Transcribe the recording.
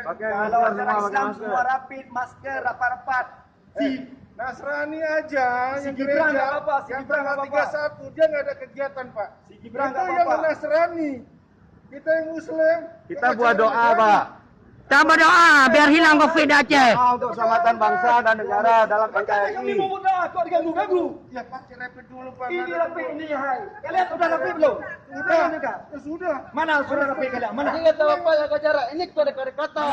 Pakai. Kalau acara Islam semua rapid, masker rapat-rapat. Si Nasrani aja yang Gibran gereja, nggak apa-apa, si yang Gibran nggak tanggal apa-apa. 31 dia nggak ada kegiatan Pak. Si Gibran Itu nggak yang apa-apa. Nasrani, kita yang Muslim. Kita buat doa, Pak. Kita berdoa biar hilang COVID di Aceh. Doa untuk keselamatan bangsa dan negara dalam Kami NKRI. mau berdoa, kok diganggu-ganggu? Ya pakai rapid dulu Pak. Ini rapid ini, hai. Kalian udah rapid belum? Sudah. Ya sudah. Mana sudah rapid kalian? Mana? Ini kata apa ya jarak? Ini kode kata.